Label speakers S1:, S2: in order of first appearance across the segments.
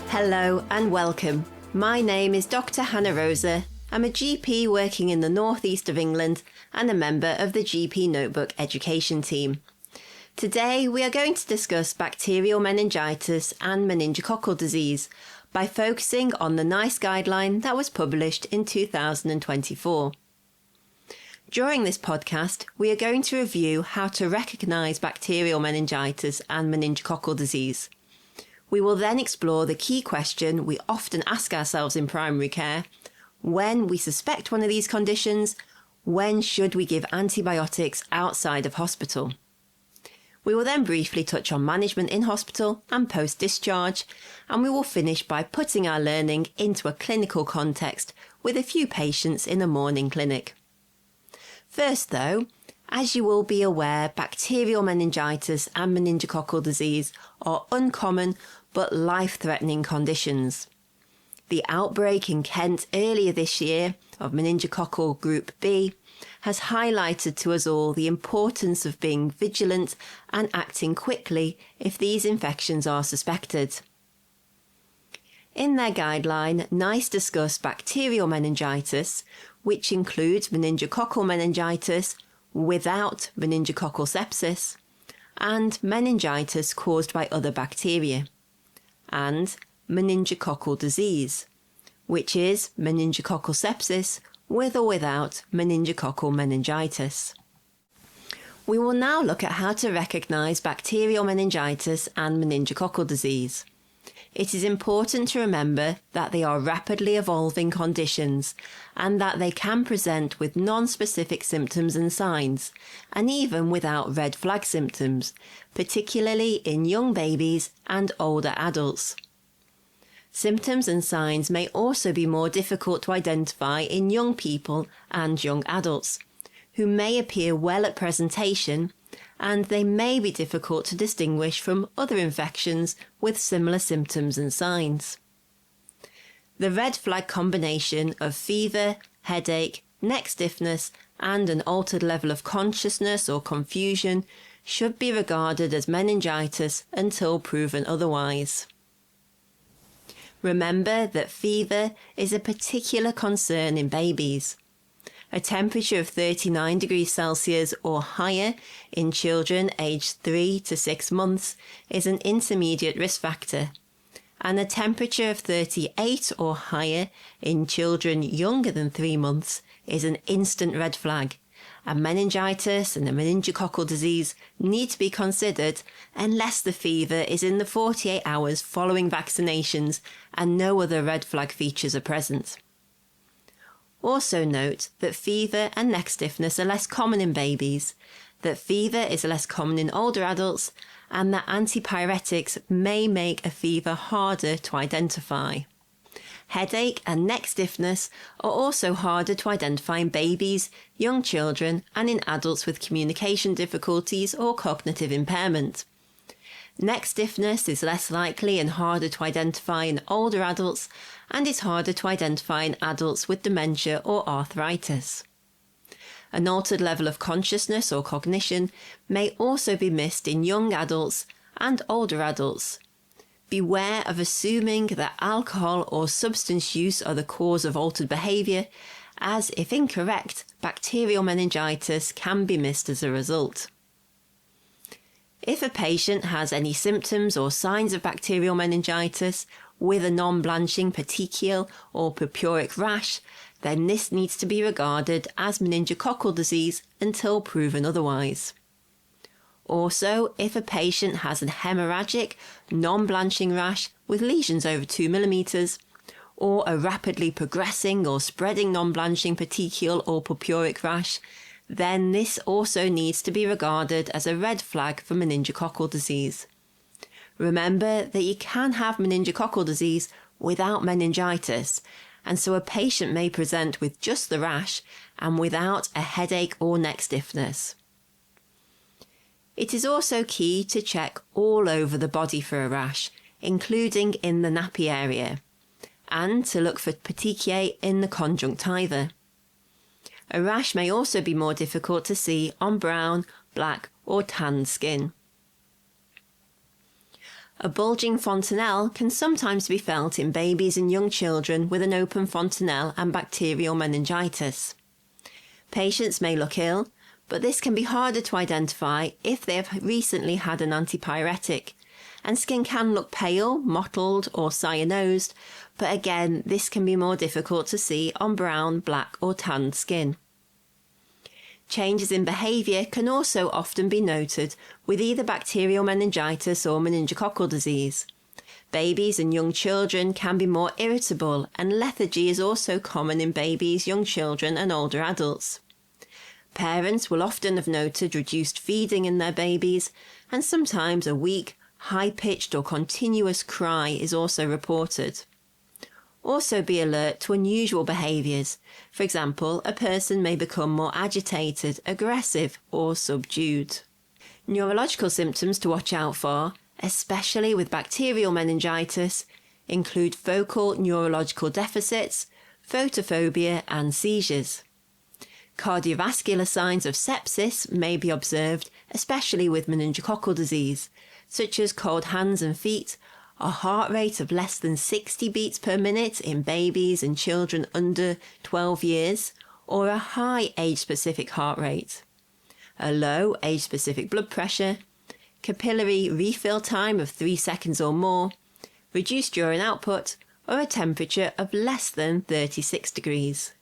S1: Hello and welcome. My name is Dr. Hannah Rosa. I'm a GP working in the northeast of England and a member of the GPnotebook education team. Today we are going to discuss bacterial meningitis and meningococcal disease by focusing on the NICE guideline that was published in 2024. During this podcast, we are going to review how to recognise bacterial meningitis and meningococcal disease. We will then explore the key question we often ask ourselves in primary care: when we suspect one of these conditions, when should we give antibiotics outside of hospital? We will then briefly touch on management in hospital and post-discharge, and we will finish by putting our learning into a clinical context with a few patients in a morning clinic. First though, as you will be aware, bacterial meningitis and meningococcal disease are uncommon but life-threatening conditions. The outbreak in Kent earlier this year of meningococcal group B has highlighted to us all the importance of being vigilant and acting quickly if these infections are suspected. In their guideline, NICE discuss bacterial meningitis, which includes meningococcal meningitis without meningococcal sepsis, and meningitis caused by other bacteria, and meningococcal disease, which is meningococcal sepsis with or without meningococcal meningitis. We will now look at how to recognise bacterial meningitis and meningococcal disease. It is important to remember that they are rapidly evolving conditions and that they can present with non-specific symptoms and signs, and even without red flag symptoms, particularly in young babies and older adults. Symptoms and signs may also be more difficult to identify in young people and young adults, who may appear well at presentation, and they may be difficult to distinguish from other infections with similar symptoms and signs. The red flag combination of fever, headache, neck stiffness, and an altered level of consciousness or confusion should be regarded as meningitis until proven otherwise. Remember that fever is a particular concern in babies. A temperature of 39 degrees Celsius or higher in children aged 3 to 6 months is an intermediate risk factor, and a temperature of 38 or higher in children younger than 3 months is an instant red flag, and meningitis and a meningococcal disease need to be considered unless the fever is in the 48 hours following vaccinations and no other red flag features are present. Also note that fever and neck stiffness are less common in babies, that fever is less common in older adults, and that antipyretics may make a fever harder to identify. Headache and neck stiffness are also harder to identify in babies, young children, and in adults with communication difficulties or cognitive impairment. Neck stiffness is less likely and harder to identify in older adults, and is harder to identify in adults with dementia or arthritis. An altered level of consciousness or cognition may also be missed in young adults and older adults. Beware of assuming that alcohol or substance use are the cause of altered behaviour, as if incorrect, bacterial meningitis can be missed as a result. If a patient has any symptoms or signs of bacterial meningitis with a non-blanching petechial or purpuric rash, then this needs to be regarded as meningococcal disease until proven otherwise. Also, if a patient has an hemorrhagic, non-blanching rash with lesions over 2 mm, or a rapidly progressing or spreading non-blanching petechial or purpuric rash, then this also needs to be regarded as a red flag for meningococcal disease. Remember that you can have meningococcal disease without meningitis, and so a patient may present with just the rash and without a headache or neck stiffness. It is also key to check all over the body for a rash, including in the nappy area, and to look for petechiae in the conjunctiva. A rash may also be more difficult to see on brown, black or tanned skin. A bulging fontanelle can sometimes be felt in babies and young children with an open fontanelle and bacterial meningitis. Patients may look ill, but this can be harder to identify if they have recently had an antipyretic, and skin can look pale, mottled or cyanosed, but again this can be more difficult to see on brown, black or tanned skin. Changes in behaviour can also often be noted with either bacterial meningitis or meningococcal disease. Babies and young children can be more irritable, and lethargy is also common in babies, young children and older adults. Parents will often have noted reduced feeding in their babies, and sometimes a weak, high-pitched or continuous cry is also reported. Also be alert to unusual behaviours. For example, a person may become more agitated, aggressive or subdued. Neurological symptoms to watch out for, especially with bacterial meningitis, include focal neurological deficits, photophobia and seizures. Cardiovascular signs of sepsis may be observed, especially with meningococcal disease, such as cold hands and feet, a heart rate of less than 60 beats per minute in babies and children under 12 years, or a high age-specific heart rate, a low age-specific blood pressure, capillary refill time of 3 seconds or more, reduced urine output, or a temperature of less than 36 degrees.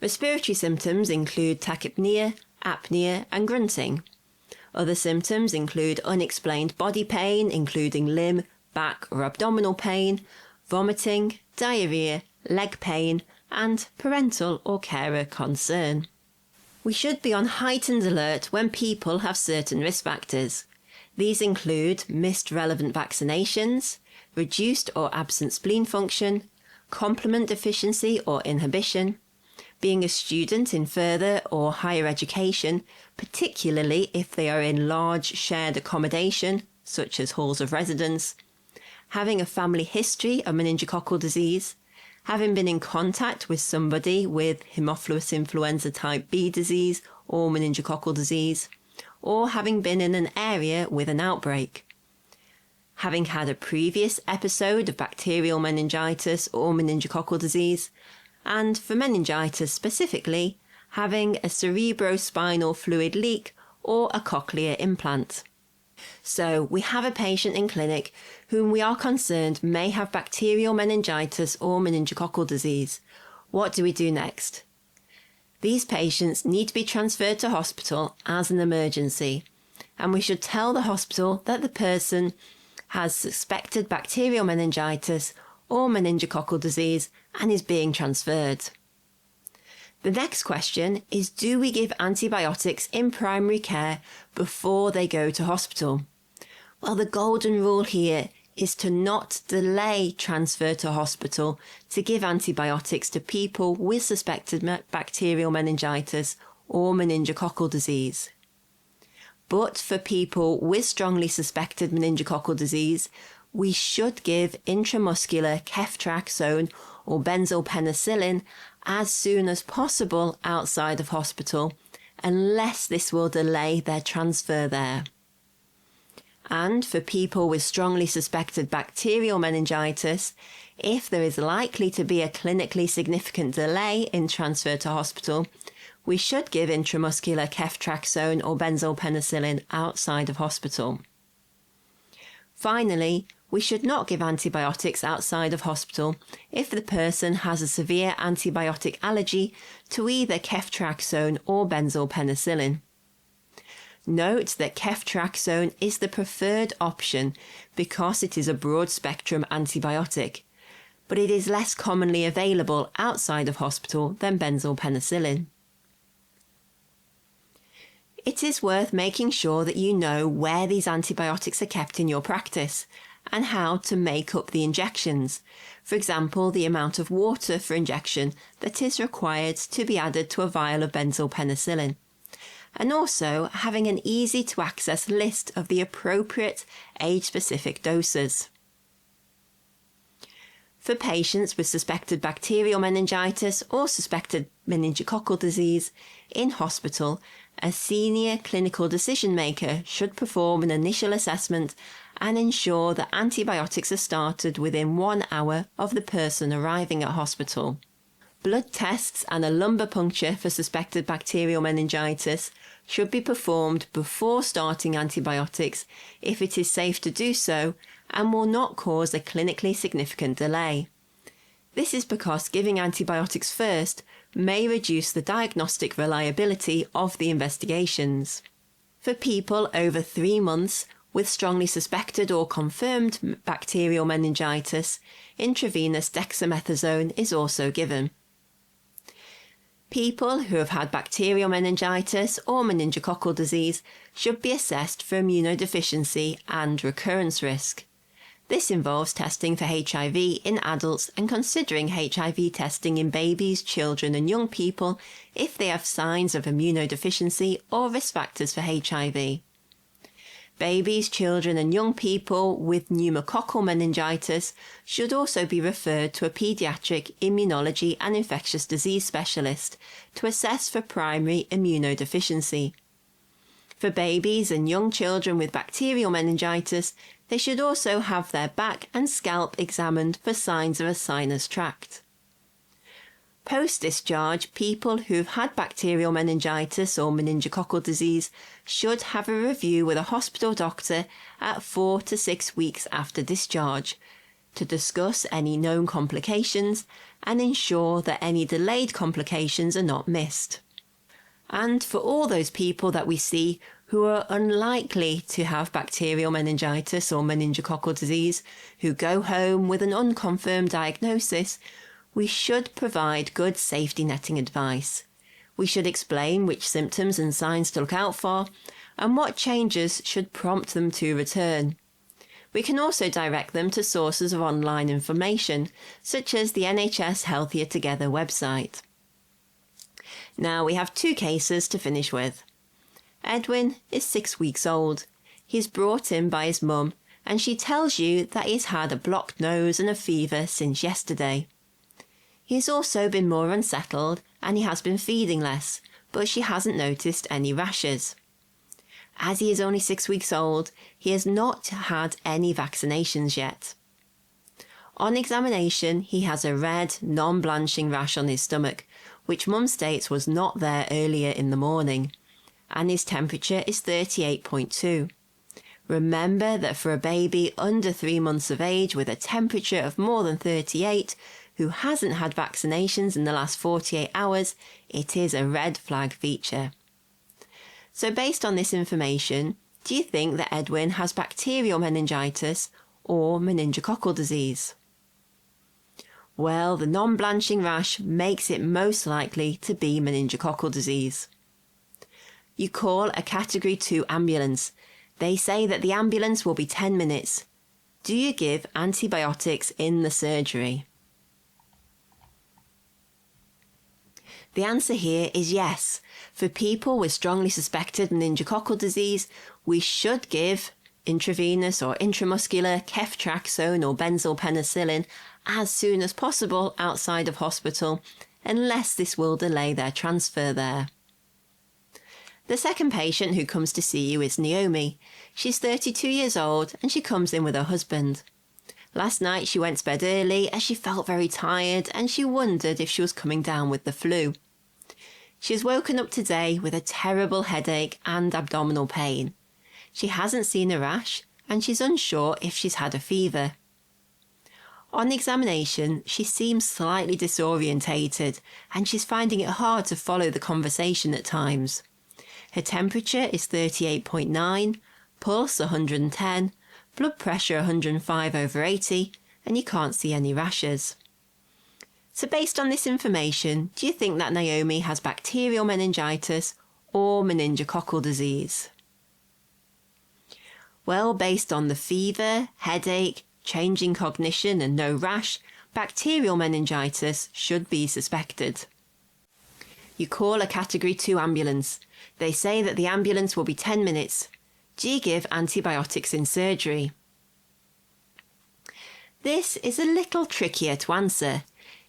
S1: Respiratory symptoms include tachypnea, apnea and grunting. Other symptoms include unexplained body pain, including limb, back or abdominal pain, vomiting, diarrhea, leg pain, and parental or carer concern. We should be on heightened alert when people have certain risk factors. These include missed relevant vaccinations, reduced or absent spleen function, complement deficiency or inhibition, being a student in further or higher education, particularly if they are in large shared accommodation, such as halls of residence, having a family history of meningococcal disease, having been in contact with somebody with Haemophilus influenza type B disease or meningococcal disease, or having been in an area with an outbreak, having had a previous episode of bacterial meningitis or meningococcal disease, and for meningitis specifically, having a cerebrospinal fluid leak or a cochlear implant. So we have a patient in clinic whom we are concerned may have bacterial meningitis or meningococcal disease. What do we do next? These patients need to be transferred to hospital as an emergency, and we should tell the hospital that the person has suspected bacterial meningitis or meningococcal disease and is being transferred. The next question is, do we give antibiotics in primary care before they go to hospital? Well, the golden rule here is to not delay transfer to hospital to give antibiotics to people with suspected bacterial meningitis or meningococcal disease. But for people with strongly suspected meningococcal disease, we should give intramuscular ceftriaxone or benzylpenicillin as soon as possible outside of hospital, unless this will delay their transfer there. And for people with strongly suspected bacterial meningitis, if there is likely to be a clinically significant delay in transfer to hospital, we should give intramuscular ceftriaxone or benzylpenicillin outside of hospital. Finally, we should not give antibiotics outside of hospital if the person has a severe antibiotic allergy to either ceftriaxone or benzylpenicillin. Note that ceftriaxone is the preferred option because it is a broad-spectrum antibiotic, but it is less commonly available outside of hospital than benzylpenicillin. It is worth making sure that you know where these antibiotics are kept in your practice and how to make up the injections. For example, the amount of water for injection that is required to be added to a vial of benzylpenicillin. And also having an easy to access list of the appropriate age-specific doses. For patients with suspected bacterial meningitis or suspected meningococcal disease in hospital, a senior clinical decision maker should perform an initial assessment and ensure that antibiotics are started within 1 hour of the person arriving at hospital. Blood tests and a lumbar puncture for suspected bacterial meningitis should be performed before starting antibiotics if it is safe to do so and will not cause a clinically significant delay. This is because giving antibiotics first may reduce the diagnostic reliability of the investigations. For people over 3 months with strongly suspected or confirmed bacterial meningitis, intravenous dexamethasone is also given. People who have had bacterial meningitis or meningococcal disease should be assessed for immunodeficiency and recurrence risk. This involves testing for HIV in adults and considering HIV testing in babies, children and young people if they have signs of immunodeficiency or risk factors for HIV. Babies, children and young people with pneumococcal meningitis should also be referred to a paediatric immunology and infectious disease specialist to assess for primary immunodeficiency. For babies and young children with bacterial meningitis, they should also have their back and scalp examined for signs of a sinus tract. Post-discharge, people who've had bacterial meningitis or meningococcal disease should have a review with a hospital doctor at 4 to 6 weeks after discharge to discuss any known complications and ensure that any delayed complications are not missed. And for all those people that we see who are unlikely to have bacterial meningitis or meningococcal disease, who go home with an unconfirmed diagnosis, we should provide good safety netting advice. We should explain which symptoms and signs to look out for and what changes should prompt them to return. We can also direct them to sources of online information, such as the NHS Healthier Together website. Now we have 2 cases to finish with. Edwin is 6 weeks old. He's brought in by his mum and she tells you that he's had a blocked nose and a fever since yesterday. He's also been more unsettled and he has been feeding less, but she hasn't noticed any rashes. As he is only 6 weeks old, he has not had any vaccinations yet. On examination, he has a red, non-blanching rash on his stomach, which mum states was not there earlier in the morning, and his temperature is 38.2. Remember that for a baby under 3 months of age with a temperature of more than 38, who hasn't had vaccinations in the last 48 hours, it is a red flag feature. So based on this information, do you think that Edwin has bacterial meningitis or meningococcal disease? Well, the non-blanching rash makes it most likely to be meningococcal disease. You call a Category 2 ambulance. They say that the ambulance will be 10 minutes. Do you give antibiotics in the surgery? The answer here is yes. For people with strongly suspected meningococcal disease, we should give intravenous or intramuscular ceftriaxone or benzyl penicillin as soon as possible outside of hospital, unless this will delay their transfer there. The second patient who comes to see you is Naomi. She's 32 years old and she comes in with her husband. Last night she went to bed early as she felt very tired and she wondered if she was coming down with the flu. She has woken up today with a terrible headache and abdominal pain. She hasn't seen a rash and she's unsure if she's had a fever. On examination, she seems slightly disorientated and she's finding it hard to follow the conversation at times. Her temperature is 38.9, pulse 110, blood pressure 105/80, and you can't see any rashes. So based on this information, do you think that Naomi has bacterial meningitis or meningococcal disease? Well, based on the fever, headache, changing cognition and no rash, bacterial meningitis should be suspected. You call a Category 2 ambulance. They say that the ambulance will be 10 minutes. Do you give antibiotics in surgery? This is a little trickier to answer.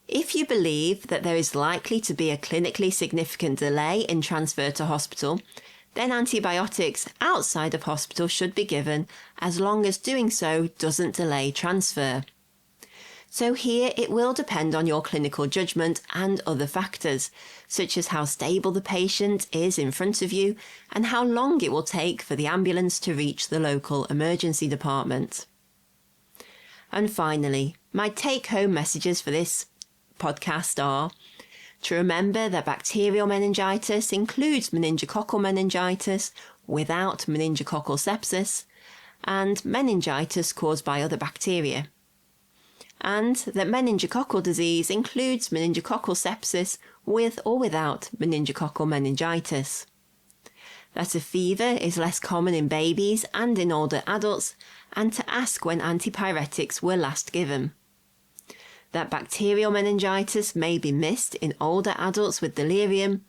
S1: If you believe that there is likely to be a clinically significant delay in transfer to hospital, then antibiotics outside of hospital should be given as long as doing so doesn't delay transfer. So here it will depend on your clinical judgment and other factors, such as how stable the patient is in front of you and how long it will take for the ambulance to reach the local emergency department. And finally, my take-home messages for this podcast are to remember that bacterial meningitis includes meningococcal meningitis without meningococcal sepsis and meningitis caused by other bacteria, and that meningococcal disease includes meningococcal sepsis with or without meningococcal meningitis, that a fever is less common in babies and in older adults, and to ask when antipyretics were last given, that bacterial meningitis may be missed in older adults with delirium,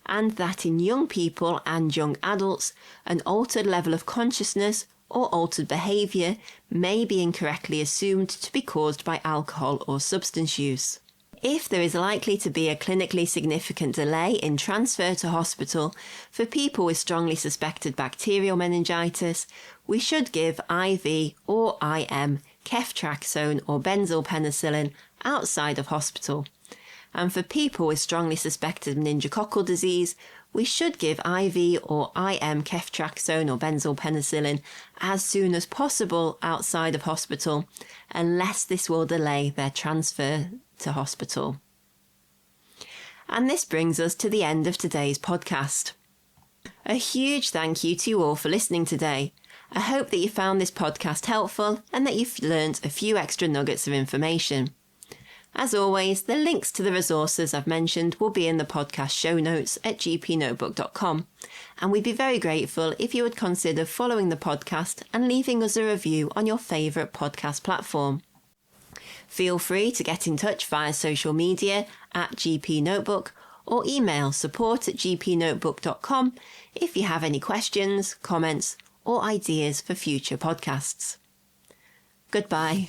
S1: and that in young people and young adults, an altered level of consciousness or altered behaviour may be incorrectly assumed to be caused by alcohol or substance use. If there is likely to be a clinically significant delay in transfer to hospital for people with strongly suspected bacterial meningitis, we should give IV or IM ceftriaxone or benzyl penicillin outside of hospital. And for people with strongly suspected meningococcal disease, we should give IV or IM ceftriaxone or benzyl penicillin as soon as possible outside of hospital, unless this will delay their transfer to hospital. And this brings us to the end of today's podcast. A huge thank you to you all for listening today. I hope that you found this podcast helpful and that you've learned a few extra nuggets of information. As always, the links to the resources I've mentioned will be in the podcast show notes at GPnotebook.com, and we'd be very grateful if you would consider following the podcast and leaving us a review on your favourite podcast platform. Feel free to get in touch via social media at GPnotebook or email support@gpnotebook.com if you have any questions, comments, or ideas for future podcasts. Goodbye.